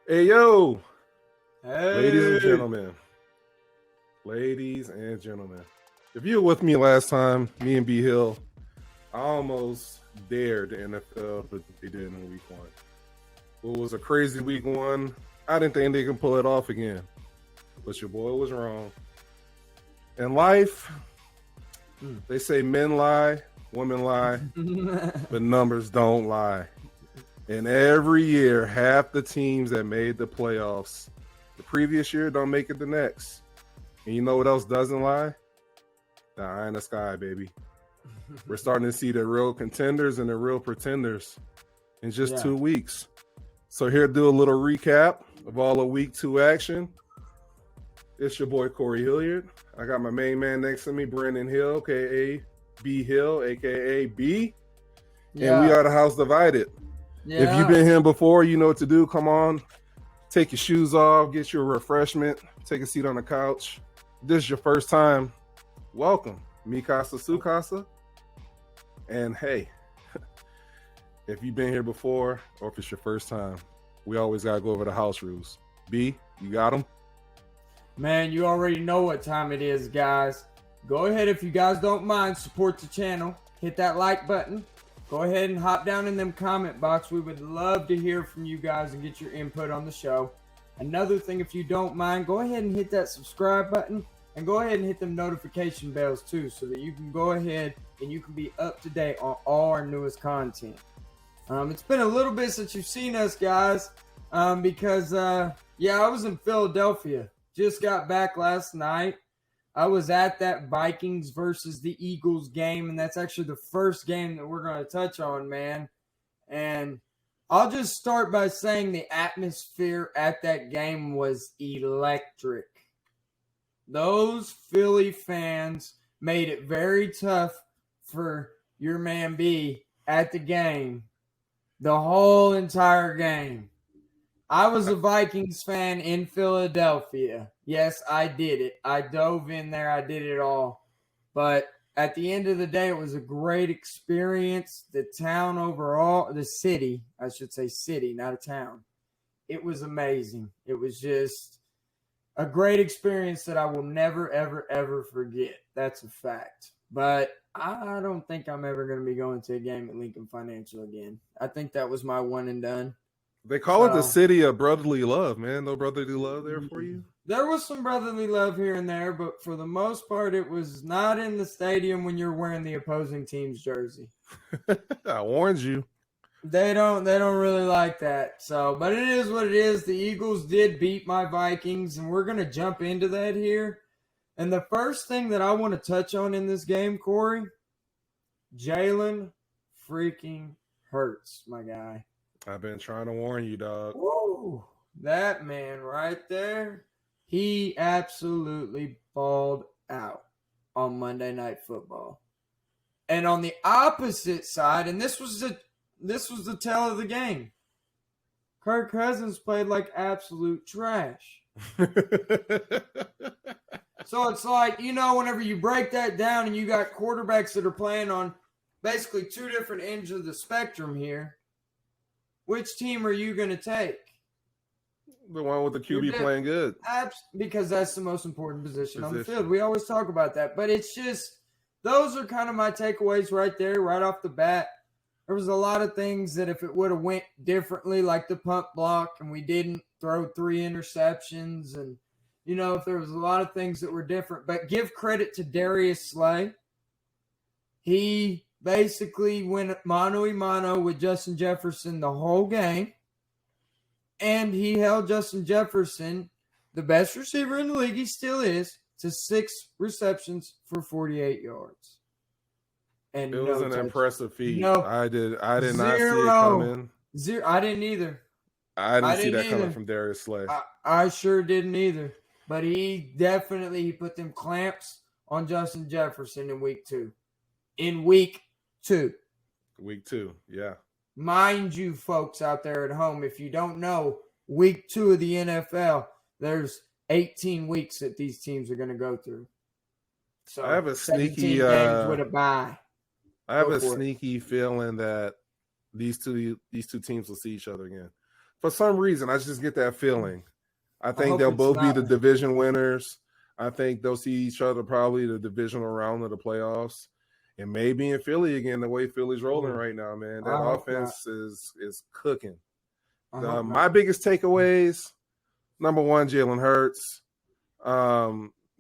Hey, yo, ladies and Hey. gentlemen, if you were with me last time, me and B Hill, I almost dared the NFL to they did in week one. It was a crazy week one. I didn't think they could pull it off again, but your boy was wrong. In life, they say men lie, women lie, but numbers don't lie. And every year, half the teams that made the playoffs the previous year don't make it the next. And you know what else doesn't lie? The eye in the sky, baby. We're starting to see the real contenders and the real pretenders in just 2 weeks. So here to do a little recap of all of week 2 action. It's your boy Corey Hilliard. I got my main man next to me, Brandon Hill, aka B Hill, aka B. And we are the house divided. If you've been here before, you know what to do. Come on, take your shoes off, get you a refreshment, take a seat on the couch. If this is your first time, welcome. Mi casa, su casa. And hey, if you've been here before or if it's your first time, we always got to go over the house rules. B, you got them? Man, you already know what time it is, guys. Go ahead, if you guys don't mind, support the channel. Hit that like button. Go ahead and hop down in them comment box. We would love to hear from you guys and get your input on the show. Another thing, if you don't mind, go ahead and hit that subscribe button and go ahead and hit them notification bells too, so that you can go ahead and you can be up to date on all our newest content. It's been a little bit since you've seen us, guys, because I was in Philadelphia. Just got back last night. I was at that Vikings versus the Eagles game, and that's actually the first game that we're going to touch on, man. And I'll just start by saying the atmosphere at that game was electric. Those Philly fans made it very tough for your man B at the game, the whole entire game. I was a Vikings fan in Philadelphia. Yes, I did it. I dove in there. I did it all. But at the end of the day, it was a great experience. The town overall, the city, I should say city, not a town. It was amazing. It was just a great experience that I will never, ever, ever forget. That's a fact. But I don't think I'm ever going to be going to a game at Lincoln Financial again. I think that was my one and done. They call it the city of brotherly love, man. No brotherly love there for you? There was some brotherly love here and there, but for the most part, it was not in the stadium when you're wearing the opposing team's jersey. I warned you. They don't really like that. So, but it is what it is. The Eagles did beat my Vikings, and we're going to jump into that here. And the first thing that I want to touch on in this game, Corey, Jalen freaking Hurts, my guy. I've been trying to warn you, dog. Whoa, that man right there, he absolutely balled out on Monday Night Football. And on the opposite side, and this was the tell of the game, Kirk Cousins played like absolute trash. So it's like, whenever you break that down and you got quarterbacks that are playing on basically two different ends of the spectrum here, which team are you going to take? The one with the QB playing good. Because that's the most important position on the field. We always talk about that. But it's just, those are kind of my takeaways right there, right off the bat. There was a lot of things that if it would have went differently, like the punt block, and we didn't throw 3 interceptions, and, if there was a lot of things that were different. But give credit to Darius Slay. He basically went mano-a-mano with Justin Jefferson the whole game. And he held Justin Jefferson, the best receiver in the league, he still is, to 6 receptions for 48 yards. And it was an impressive feat. No, I did not see it coming. I didn't either. I didn't see that coming from Darius Slay. I sure didn't either. But he put them clamps on Justin Jefferson in week 2. In week 2. Week 2, yeah. Mind you, folks out there at home, if you don't know, week 2 of the NFL, there's 18 weeks that these teams are going to go through. So I have a sneaky games with a bye. I have a sneaky feeling that these two teams will see each other again. For some reason, I just get that feeling. I think hope they'll it's both be not. the division winners. I think they'll see each other probably the divisional round of the playoffs. And maybe in Philly again, the way Philly's rolling right now, man. That I hope offense is cooking. I hope My not. biggest takeaways, number one, Jalen Hurts.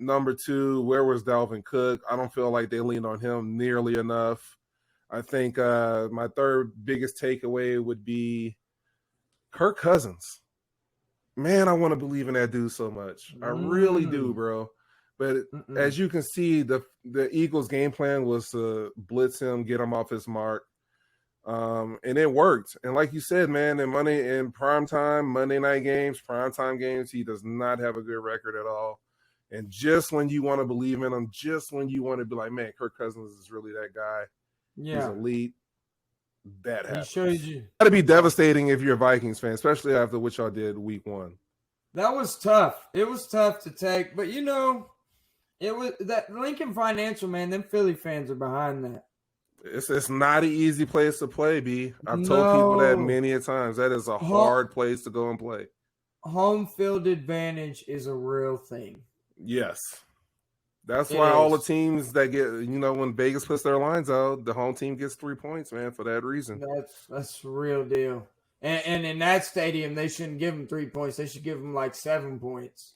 Number two, where was Dalvin Cook? I don't feel like they leaned on him nearly enough. I think my third biggest takeaway would be Kirk Cousins. Man, I want to believe in that dude so much. I really do, bro. But as you can see, the Eagles' game plan was to blitz him, get him off his mark. And it worked. And like you said, man, in Monday night games, primetime games, he does not have a good record at all. And just when you want to believe in him, just when you want to be like, man, Kirk Cousins is really that guy. Yeah. He's elite. That happens. He shows you. Got to be devastating if you're a Vikings fan, especially after what y'all did week one. That was tough. It was tough to take, but it was that Lincoln Financial, man. Them Philly fans are behind that. It's not an easy place to play, B. I've told people that many a times. That is a hard place to go and play. Home field advantage is a real thing. Yes. That's why all the teams that get, when Vegas puts their lines out, the home team gets 3 points, man, for that reason. That's the real deal. And in that stadium, they shouldn't give them 3 points. They should give them like 7 points.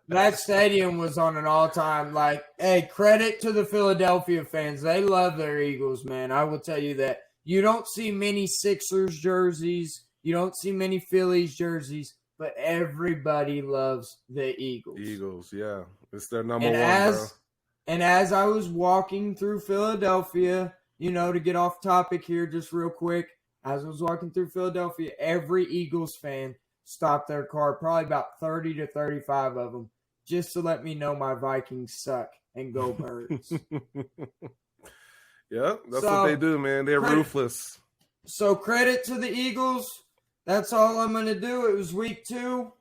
That stadium was on an all-time, hey, credit to the Philadelphia fans. They love their Eagles, man. I will tell you that. You don't see many Sixers jerseys. You don't see many Phillies jerseys. But everybody loves the Eagles. Eagles, yeah. It's their number one, bro. And as I was walking through Philadelphia, to get off topic here just real quick, as I was walking through Philadelphia, every Eagles fan stopped their car, probably about 30 to 35 of them, just to let me know my Vikings suck and go Birds. Yeah, that's what they do, man. They're ruthless. So credit to the Eagles. That's all I'm going to do. It was week 2.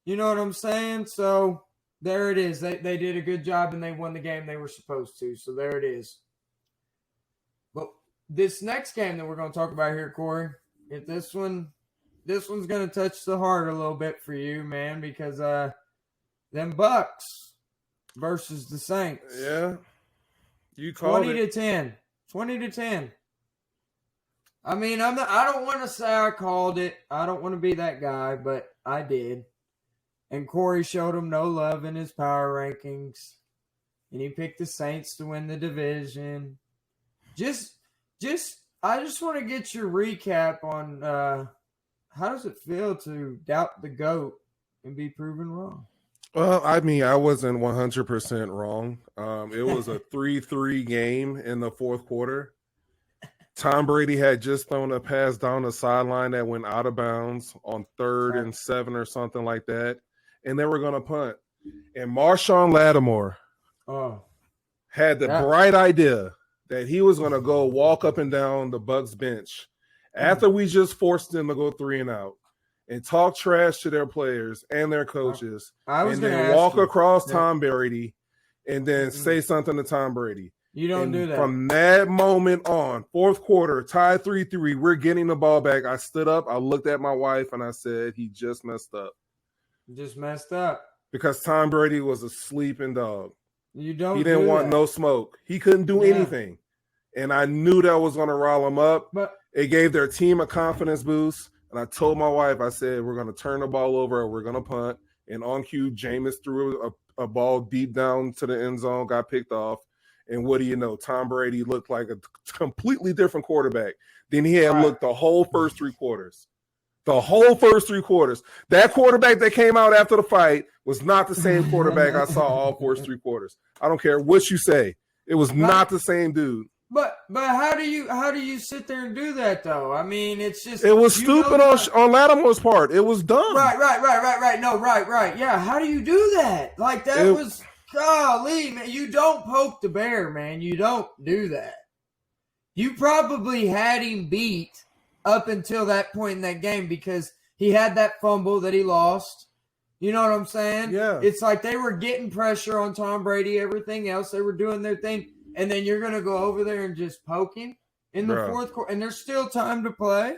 You know what I'm saying? So there it is. They did a good job and they won the game they were supposed to. So there it is. But this next game that we're going to talk about here, Corey, this one's going to touch the heart a little bit for you, man, because them Bucs versus the Saints. Yeah. You called 20 to 10. 20 to 10. I mean, I don't want to say I called it. I don't want to be that guy, but I did. And Corey showed him no love in his power rankings. And he picked the Saints to win the division. I just want to get your recap on how does it feel to doubt the GOAT and be proven wrong? Well, I mean, I wasn't 100% wrong. It was a 3-3 game in the fourth quarter. Tom Brady had just thrown a pass down the sideline that went out of bounds on 3rd and 7 or something like that, and they were going to punt. And Marshawn Lattimore had the bright idea that he was going to go walk up and down the Bucs bench after we just forced them to go 3 and out and talk trash to their players and their coaches, and then walk across Tom Brady and then say something to Tom Brady. You don't do that. From that moment on, fourth quarter, tied 3-3, we're getting the ball back. I stood up, I looked at my wife, and I said, he just messed up. Just messed up. Because Tom Brady was a sleeping dog. He didn't want no smoke. He couldn't do anything. And I knew that was going to rile him up. But it gave their team a confidence boost. And I told my wife, I said, we're going to turn the ball over or we're going to punt. And on cue, Jameis threw a ball deep down to the end zone, got picked off. And what do you know? Tom Brady looked like a completely different quarterback than he had looked the whole first 3 quarters. The whole first 3 quarters. That quarterback that came out after the fight was not the same quarterback I saw all first 3 quarters. I don't care what you say. It was not the same dude. But how do you sit there and do that though? I mean, it's just it was stupid on Lattimore's part. It was dumb. Right. No, right. Yeah, how do you do that? Like that was. Golly, man, you don't poke the bear, man. You don't do that. You probably had him beat up until that point in that game because he had that fumble that he lost. You know what I'm saying? Yeah. It's like they were getting pressure on Tom Brady, everything else. They were doing their thing. And then you're going to go over there and just poke him? in the fourth quarter, and there's still time to play.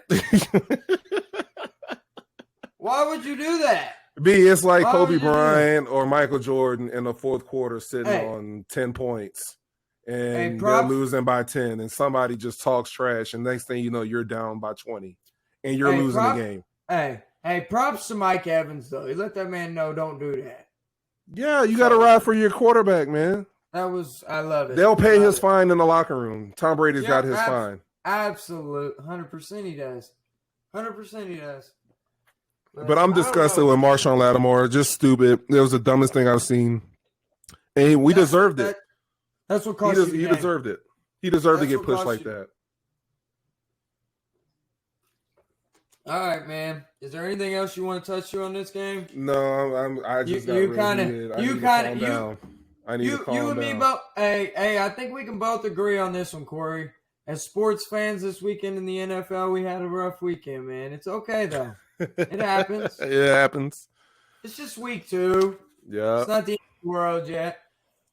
Why would you do that? B, it's like Kobe Bryant or Michael Jordan in the fourth quarter sitting on 10 points and they're losing by 10 and somebody just talks trash and next thing you know, you're down by 20 and you're losing the game. Hey, props to Mike Evans, though. He let that man know don't do that. Yeah, you got to ride for your quarterback, man. I love it. They'll pay his fine in the locker room. Tom Brady's got his fine. Absolute. 100% he does. 100% he does. But I'm disgusted with Marshawn Lattimore. Just stupid. It was the dumbest thing I've seen. And we deserved it. That's what cost He deserved it. He deserved to get pushed like that. All right, man. Is there anything else you want to touch on this game? No, I just got really heated. I need to calm down. You and me both. Hey, I think we can both agree on this one, Corey. As sports fans this weekend in the NFL, we had a rough weekend, man. It's okay, though. It happens. It happens. It's just week 2. Yeah. It's not the end of the world yet.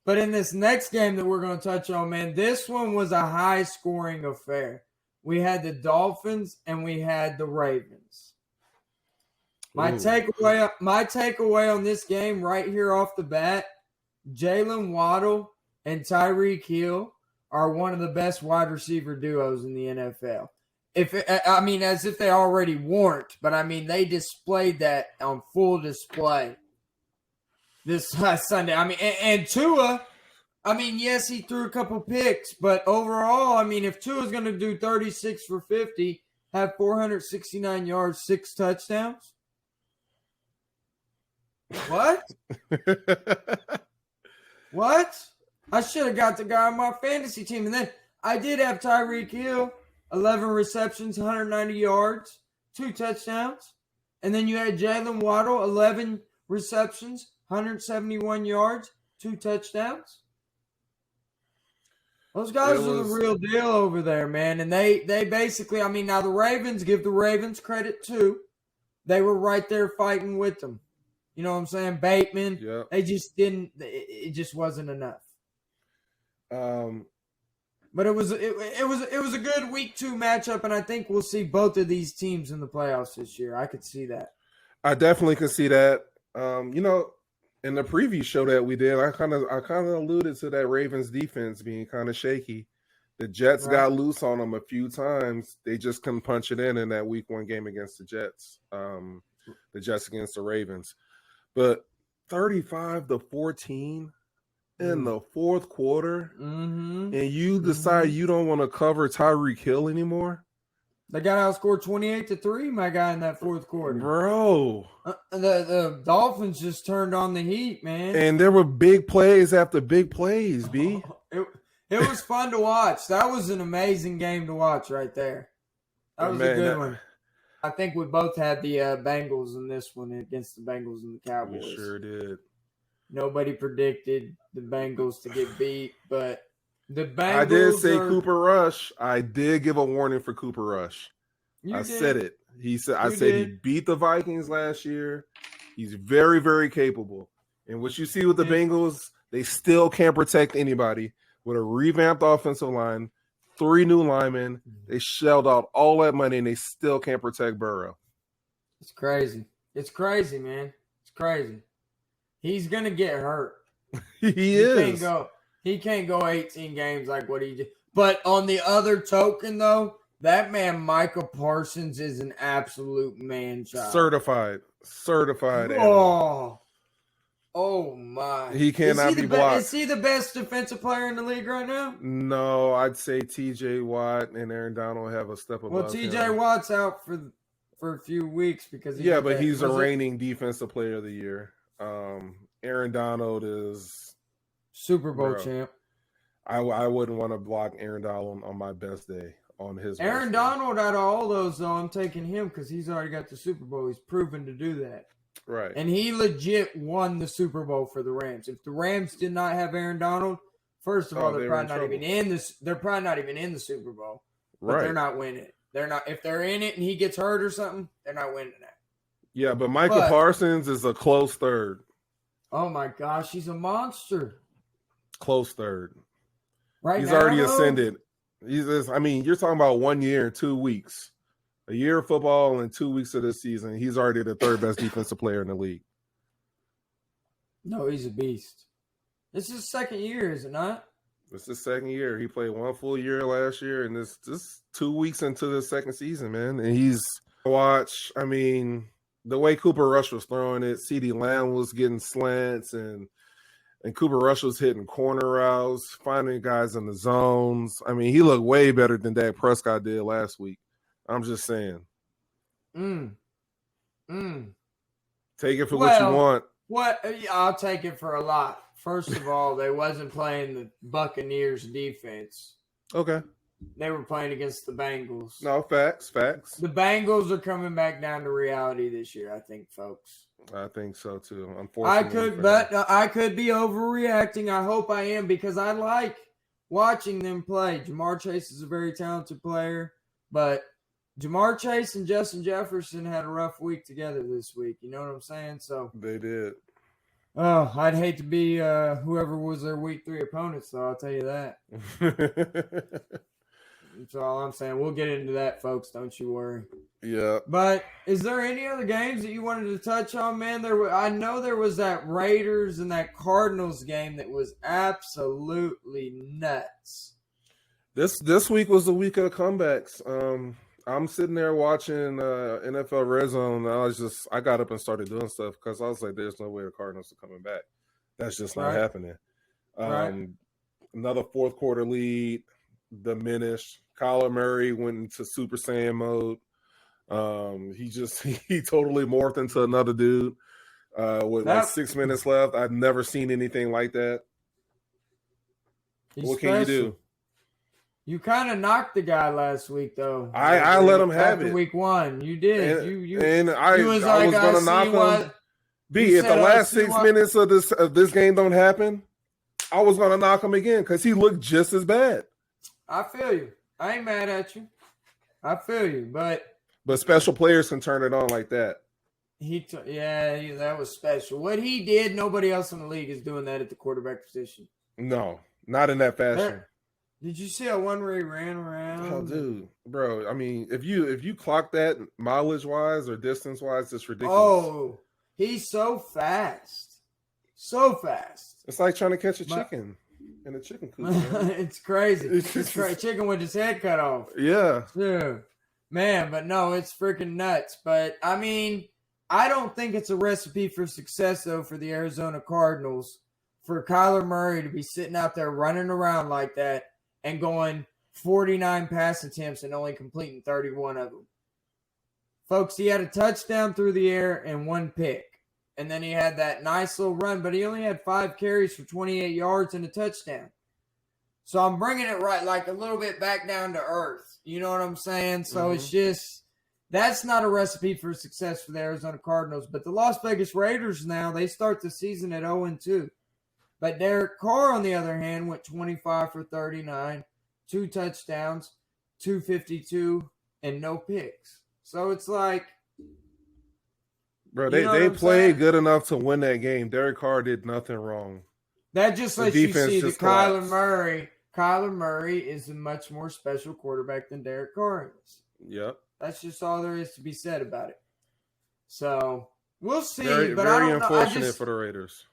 But in this next game that we're going to touch on, man, this one was a high-scoring affair. We had the Dolphins and we had the Ravens. My takeaway on this game right here off the bat, Jalen Waddle and Tyreek Hill are one of the best wide receiver duos in the NFL. As if they already weren't, but they displayed that on full display this Sunday. And Tua, yes, he threw a couple picks, but overall, if Tua's going to do 36 for 50, have 469 yards, 6 touchdowns. What? What? I should have got the guy on my fantasy team. And then I did have Tyreek Hill. 11 receptions, 190 yards, 2 touchdowns. And then you had Jalen Waddle, 11 receptions, 171 yards, 2 touchdowns. Those guys are the real deal over there, man. And they basically, now the Ravens, give the Ravens credit too. They were right there fighting with them. You know what I'm saying? Bateman, They just didn't, it just wasn't enough. But it was a good week 2 matchup, and I think we'll see both of these teams in the playoffs this year. I could see that. I definitely could see that. In the preview show that we did, I kind of alluded to that Ravens defense being kind of shaky. The Jets got loose on them a few times. They just couldn't punch it in that week 1 game against the Jets. The Jets against the Ravens. But 35-14 in the fourth quarter, and you decide you don't want to cover Tyreek Hill anymore? They got outscored 28-3, my guy, in that fourth quarter. Bro. The Dolphins just turned on the heat, man. And there were big plays after big plays, B. It was fun to watch. That was an amazing game to watch right there. That was a good one. I think we both had the Bengals in this one against the Bengals and the Cowboys. We sure did. Nobody predicted the Bengals to get beat, but the Bengals. I did say Cooper Rush. I did give a warning for Cooper Rush. Said it. I said he beat the Vikings last year. He's very, very capable. And what you see with the Bengals, they still can't protect anybody. With a revamped offensive line, 3 new linemen, they shelled out all that money and they still can't protect Burrow. It's crazy. It's crazy, man. It's crazy. He's going to get hurt. He is. He can't go 18 games like what he did. But on the other token, though, that man, Micah Parsons, is an absolute man-child. Certified. Oh, my. He cannot be blocked. Is he the best defensive player in the league right now? No, I'd say T.J. Watt and Aaron Donald have a step above him. Well, T.J. Watt's out for a few weeks because but he's a reigning defensive player of the year. Aaron Donald is Super Bowl champ. I wouldn't want to block Aaron Donald on my best day. On his Aaron Donald, out of all those, though, I'm taking him because he's already got the Super Bowl. He's proven to do that. Right. And he legit won the Super Bowl for the Rams. If the Rams did not have Aaron Donald, first of all, they're probably not even in this. They're probably not even in the Super Bowl. But they're not winning it. They're not. If they're in it and he gets hurt or something, they're not winning that. Yeah, but Micah Parsons is a close third. Oh my gosh, he's a monster. Close third. Right. He's now, already ascended. He's just, I mean, you're talking about 1 year and 2 weeks. A year of football and 2 weeks of this season. He's already the third best defensive player in the league. No, he's a beast. This is his second year, is it not? It's his second year. He played 1 full year last year, and this just 2 weeks into the second season, man. And he's watch. I mean, the way Cooper Rush was throwing it, CeeDee Lamb was getting slants, and Cooper Rush was hitting corner routes, finding guys in the zones. I mean, he looked way better than Dak Prescott did last week. I'm just saying. Take it for what you want. I'll take it for a lot. First of all, they wasn't playing the Buccaneers defense. Okay. They were playing against the Bengals. No, facts. The Bengals are coming back down to reality this year, I think, folks. I think so too. Unfortunately, I could be overreacting. I hope I am because I like watching them play. Jamar Chase is a very talented player, but Jamar Chase and Justin Jefferson had a rough week together this week. You know what I'm saying? So they did. Oh, I'd hate to be whoever was their week 3 opponents, though. I'll tell you that. That's all I'm saying. We'll get into that, folks. Don't you worry. Yeah. But is there any other games that you wanted to touch on, man? I know there was that Raiders and that Cardinals game that was absolutely nuts. This week was the week of comebacks. I'm sitting there watching NFL Red Zone. And I got up and started doing stuff because I was like, "There's no way the Cardinals are coming back. That's just not happening." Another fourth quarter lead diminished. Kyler Murray went into Super Saiyan mode. He totally morphed into another dude with like 6 minutes left. I've never seen anything like that. What can you do? You kind of knocked the guy last week, though. I let him have it. Week 1, you did. I was going to knock him. If the last 6 minutes of this game don't happen, I was going to knock him again because he looked just as bad. I feel you. I ain't mad at you. I feel you, but special players can turn it on like that. That was special. What he did, nobody else in the league is doing that at the quarterback position. No, not in that fashion. Did you see that one where he ran around? Oh, dude, bro. I mean, if you clock that mileage wise or distance wise, it's ridiculous. Oh, he's so fast, so fast. It's like trying to catch a chicken in a chicken coop. It's crazy. It's crazy. Chicken with his head cut off. Yeah, man. But no, it's freaking nuts. But I mean, I don't think it's a recipe for success though for the Arizona Cardinals for Kyler Murray to be sitting out there running around like that and going 49 pass attempts and only completing 31 of them. Folks, he had a touchdown through the air and 1 pick. And then he had that nice little run, but he only had 5 carries for 28 yards and a touchdown. So I'm bringing it right, like a little bit back down to earth. You know what I'm saying? So It's just, that's not a recipe for success for the Arizona Cardinals. But the Las Vegas Raiders now, they start the season at 0-2. But Derek Carr, on the other hand, went 25 for 39, 2 touchdowns, 252, and no picks. So it's like, bro, they played good enough to win that game. Derek Carr did nothing wrong. That just lets you see that Kyler Murray is a much more special quarterback than Derek Carr is. Yep. That's just all there is to be said about it. So we'll see. Very unfortunate for the Raiders.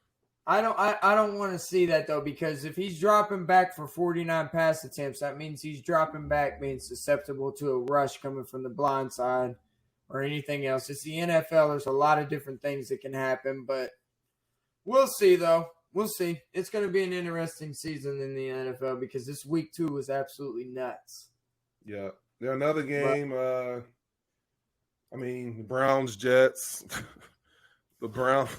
I don't want to see that though, because if he's dropping back for 49 pass attempts, that means he's dropping back being susceptible to a rush coming from the blind side or anything else. It's the NFL. There's a lot of different things that can happen, but we'll see though. We'll see. It's going to be an interesting season in the NFL because this week 2 was absolutely nuts. Yeah. Another game, the Browns, Jets. The Browns.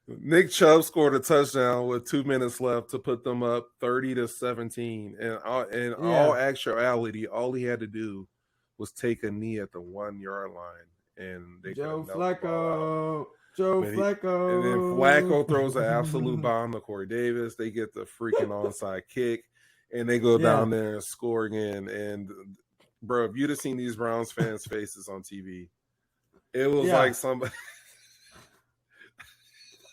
Nick Chubb scored a touchdown with 2 minutes left to put them up 30-17. And all actuality, all he had to do was take a knee at the 1 yard line, and they Joe Flacco. And then Flacco throws an absolute bomb to Corey Davis. They get the freaking onside kick, and they go down there and score again. And bro, if you'd have seen these Browns fans' faces on TV, it was like somebody.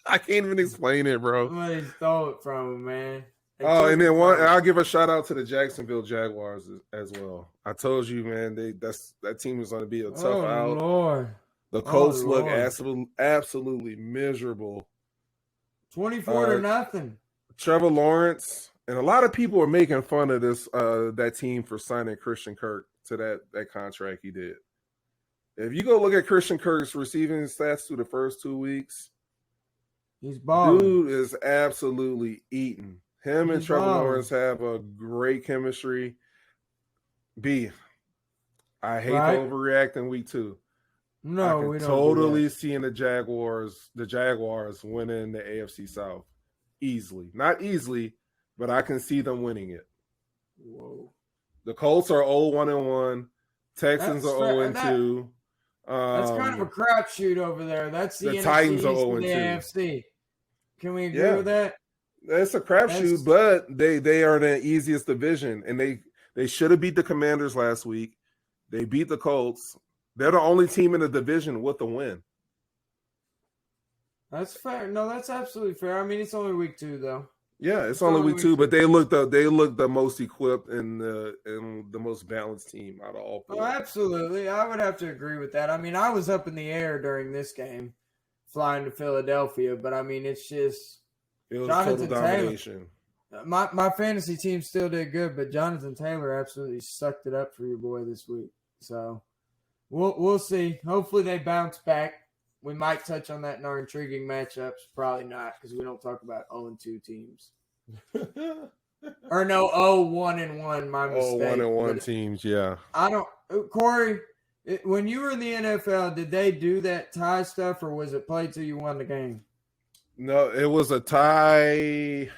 I can't even explain it, bro. Somebody stole it from him, man. Oh, and then I'll give a shout out to the Jacksonville Jaguars as well. I told you, man, that team is going to be a tough out. Lord. The Colts look absolutely miserable. 24-0. Trevor Lawrence, and a lot of people are making fun of that team for signing Christian Kirk to that contract he did. If you go look at Christian Kirk's receiving stats through the first 2 weeks, he's balling. Dude is absolutely eating. Him and Trevor Lawrence have a great chemistry. I hate to overreact in week 2. No, we don't. Totally seeing the Jaguars winning the AFC South easily. Not easily, but I can see them winning it. Whoa. The Colts are 0-1-1. Texans are 0-2. That's kind of a crapshoot over there. That's the NFC Titans are 0-2. The AFC. Can we agree with that? That's a crapshoot, but they are the easiest division, and they should have beat the Commanders last week. They beat the Colts. They're the only team in the division with a win. That's fair. No, that's absolutely fair. I mean, it's only week 2, though. Yeah, it's only week 2, but they look the most equipped and the most balanced team out of all 4. Oh, absolutely. I would have to agree with that. I mean, I was up in the air during this game, flying to Philadelphia, but I mean, it was Jonathan total domination. Taylor. My fantasy team still did good, but Jonathan Taylor absolutely sucked it up for your boy this week. So we'll see. Hopefully they bounce back. We might touch on that in our intriguing matchups. Probably not, because we don't talk about 0-2 teams. Or no, 0-1-1. My mistake. 0-1-1 teams, yeah. I don't. Corey, when you were in the NFL, did they do that tie stuff, or was it play till you won the game? No, it was a tie.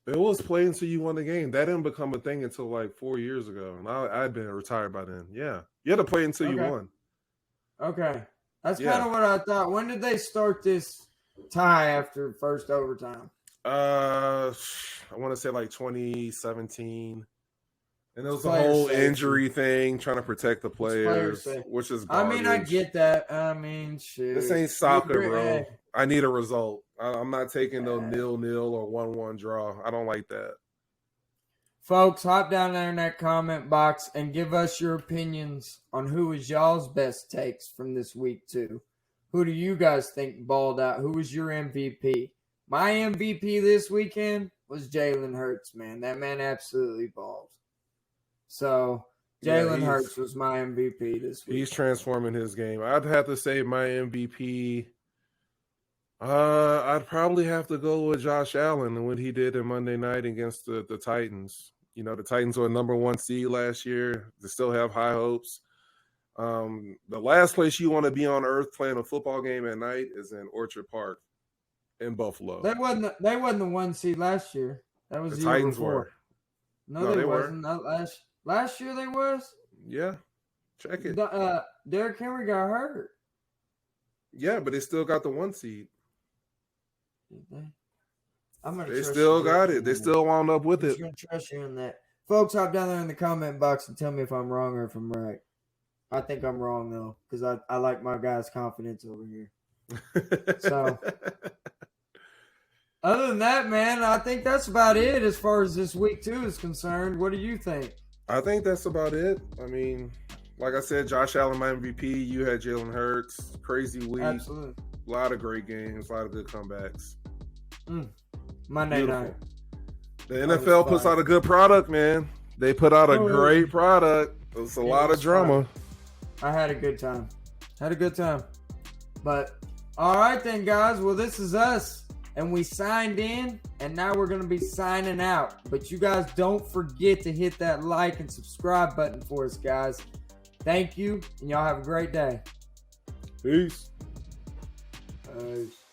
It was play until you won the game. That didn't become a thing until like 4 years ago. And I'd been retired by then. Yeah. You had to play until you won. Okay. That's kind of what I thought. When did they start this tie after first overtime? I want to say like 2017. And it was a whole injury thing, trying to protect the players, which is garbage. I mean, I get that. I mean, shit. This ain't soccer, bro. I need a result. I'm not taking no 0-0 or 1-1 draw. I don't like that. Folks, hop down there in that comment box and give us your opinions on who was y'all's best takes from this week 2. Who do you guys think balled out? Who was your MVP? My MVP this weekend was Jalen Hurts, man. That man absolutely balled. So, Jalen Hurts was my MVP this week. He's transforming his game. I'd have to say my MVP. I'd probably have to go with Josh Allen and what he did in Monday night against the Titans. You know, the Titans were a number 1 seed last year. They still have high hopes. The last place you want to be on earth playing a football game at night is in Orchard Park in Buffalo. They wasn't the 1 seed last year. That was the Titans before. Were. No, they wasn't. Not last year they was? Yeah. Check it. Derrick Henry got hurt. Yeah, but they still got the 1 seed. They still got it. They still wound up with it. I'm going to trust you on that. Folks, hop down there in the comment box and tell me if I'm wrong or if I'm right. I think I'm wrong, though, because I like my guy's confidence over here. So, other than that, man, I think that's about it as far as this week 2 is concerned. What do you think? I think that's about it. I mean, like I said, Josh Allen, my MVP. You had Jalen Hurts. Crazy week. Absolutely. A lot of great games. A lot of good comebacks. Monday night. The NFL puts out a good product, man. They put out a great product. It's a lot of drama. I had a good time. But, all right then, guys. Well, this is us. And we signed in, and now we're going to be signing out. But you guys don't forget to hit that like and subscribe button for us, guys. Thank you, and y'all have a great day. Peace. Peace.